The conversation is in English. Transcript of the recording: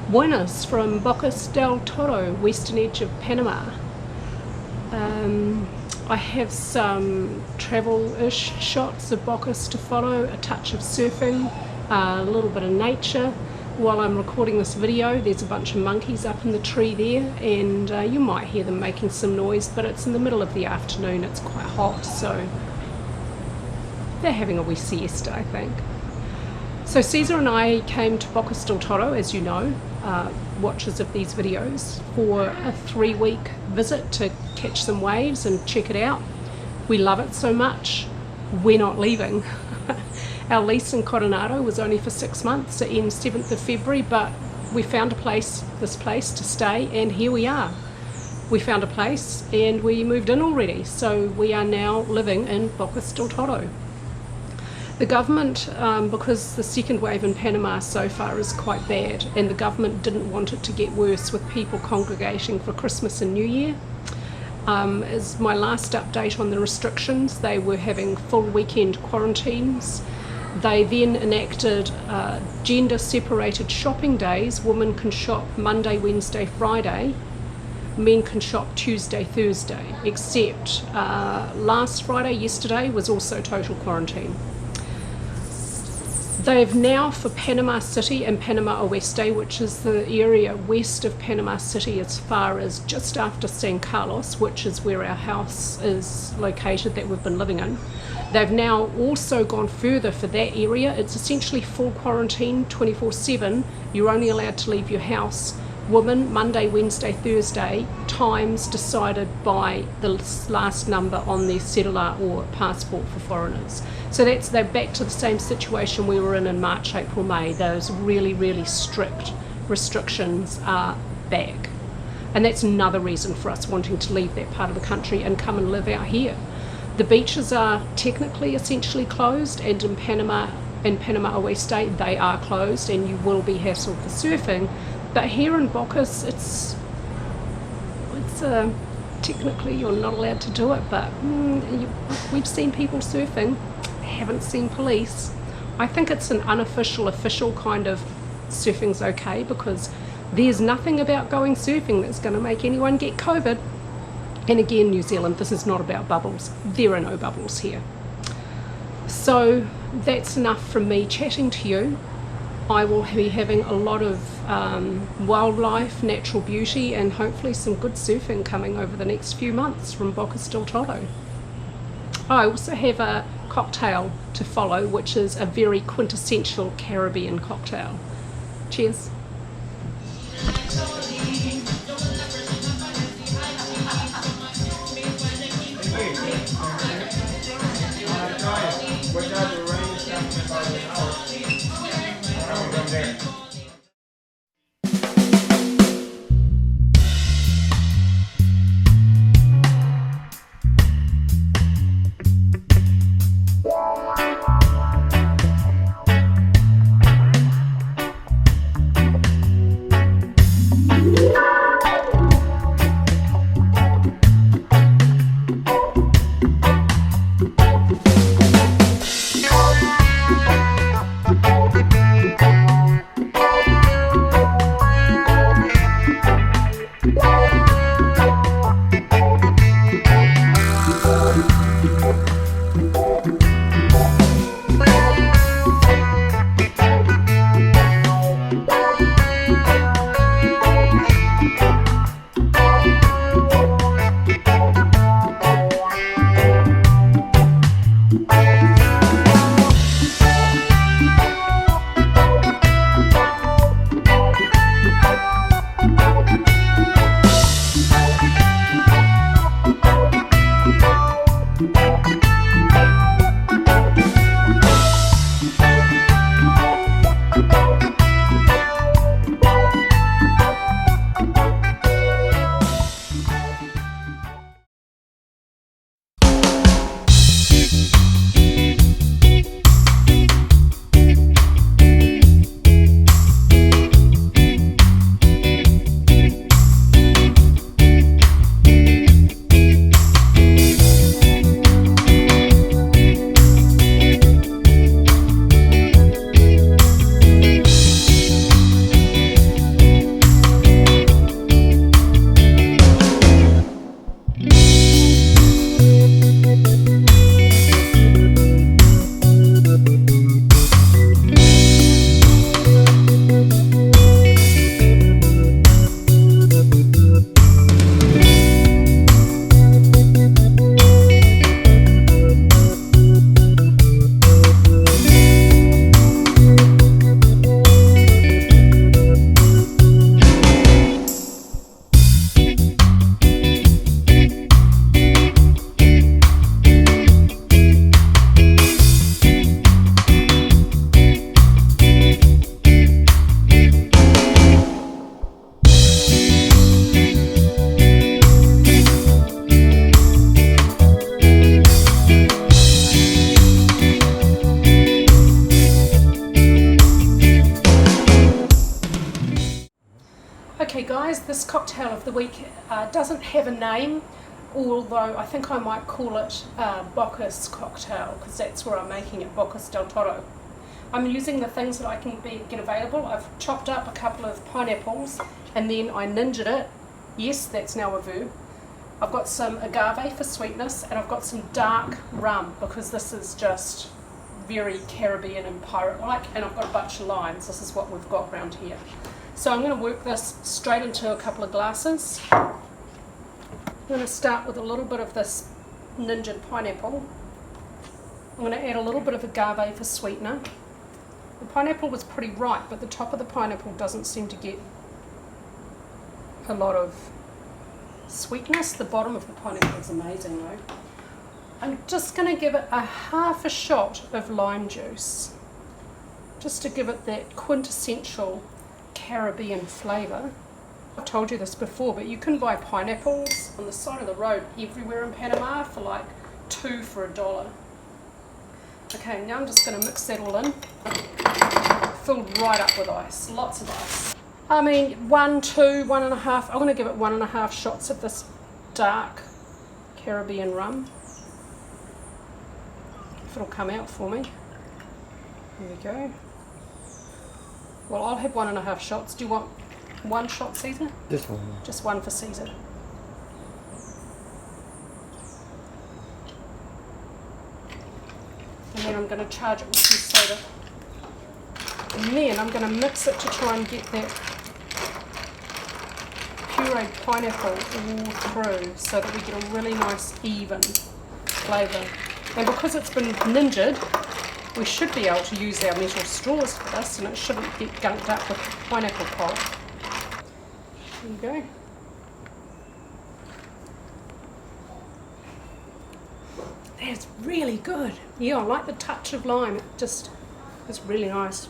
Buenas from Bocas del Toro, western edge of Panama. I have some travel-ish shots of Bocas to follow, a touch of surfing, a little bit of nature. While I'm recording this video, there's a bunch of monkeys up in the tree there, and you might hear them making some noise, but it's in the middle of the afternoon, it's quite hot, so they're having a wee siesta, I think. So Caesar and I came to Bocas del Toro, as you know, watchers of these videos, for a 3-week visit to catch some waves and check it out. We love it so much, we're not leaving. Our lease in Coronado was only for 6 months, it ends 7th of February, but we found this place to stay, and here we are. We found a place and we moved in already, so we are now living in Bocas del Toro. The government, because the second wave in Panama so far is quite bad, and the government didn't want it to get worse with people congregating for Christmas and New Year, as my last update on the restrictions, they were having full weekend quarantines. They then enacted gender-separated shopping days. Women can shop Monday, Wednesday, Friday. Men can shop Tuesday, Thursday, except last Friday, yesterday, was also total quarantine. They've now, for Panama City and Panama Oeste, which is the area west of Panama City as far as just after San Carlos, which is where our house is located that we've been living in, they've now also gone further for that area. It's essentially full quarantine 24/7. You're only allowed to leave your house. Women, Monday, Wednesday, Thursday, times decided by the last number on their cellular or passport for foreigners. So they're back to the same situation we were in March, April, May. Those really, really strict restrictions are back. And that's another reason for us wanting to leave that part of the country and come and live out here. The beaches are technically essentially closed, and in Panama Oeste they are closed, and you will be hassled for surfing. But here in Bocas, it's technically you're not allowed to do it, but we've seen people surfing, haven't seen police. I think it's an unofficial, official kind of surfing's okay, because there's nothing about going surfing that's going to make anyone get COVID. And again, New Zealand, this is not about bubbles. There are no bubbles here. So that's enough from me chatting to you. I will be having a lot of wildlife, natural beauty, and hopefully some good surfing coming over the next few months from Bocas del Toro. I also have a cocktail to follow, which is a very quintessential Caribbean cocktail. Cheers. Okay guys, this cocktail of the week doesn't have a name, although I think I might call it Bocas cocktail, because that's where I'm making it, Bocas del Toro. I'm using the things that I can get available. I've chopped up a couple of pineapples and then I ninjaed it. Yes, that's now a verb. I've got some agave for sweetness, and I've got some dark rum because this is just very Caribbean and pirate-like, and I've got a bunch of limes. This is what we've got around here. So I'm going to work this straight into a couple of glasses. I'm going to start with a little bit of this ninjaed pineapple. I'm going to add a little bit of agave for sweetener. The pineapple was pretty ripe, but the top of the pineapple doesn't seem to get a lot of sweetness. The bottom of the pineapple is amazing though. I'm just going to give it a half a shot of lime juice, just to give it that quintessential Caribbean flavour. I've told you this before, but you can buy pineapples on the side of the road everywhere in Panama for like 2 for $1. Okay, now I'm just going to mix that all in. Filled right up with ice, lots of ice. I mean, 1, 2, 1.5. I'm going to give it 1.5 shots of this dark Caribbean rum. If it'll come out for me. There we go. Well, I'll have 1.5 shots. Do you want 1 shot, Caesar? Just one. Just 1 for Caesar. And then I'm going to charge it with some soda. And then I'm going to mix it to try and get that pureed pineapple all through so that we get a really nice even flavour. And because it's been ninjaed, we should be able to use our metal straws for this, and it shouldn't get gunked up with pineapple pulp. There you go. That's really good. Yeah, I like the touch of lime. It just is really nice.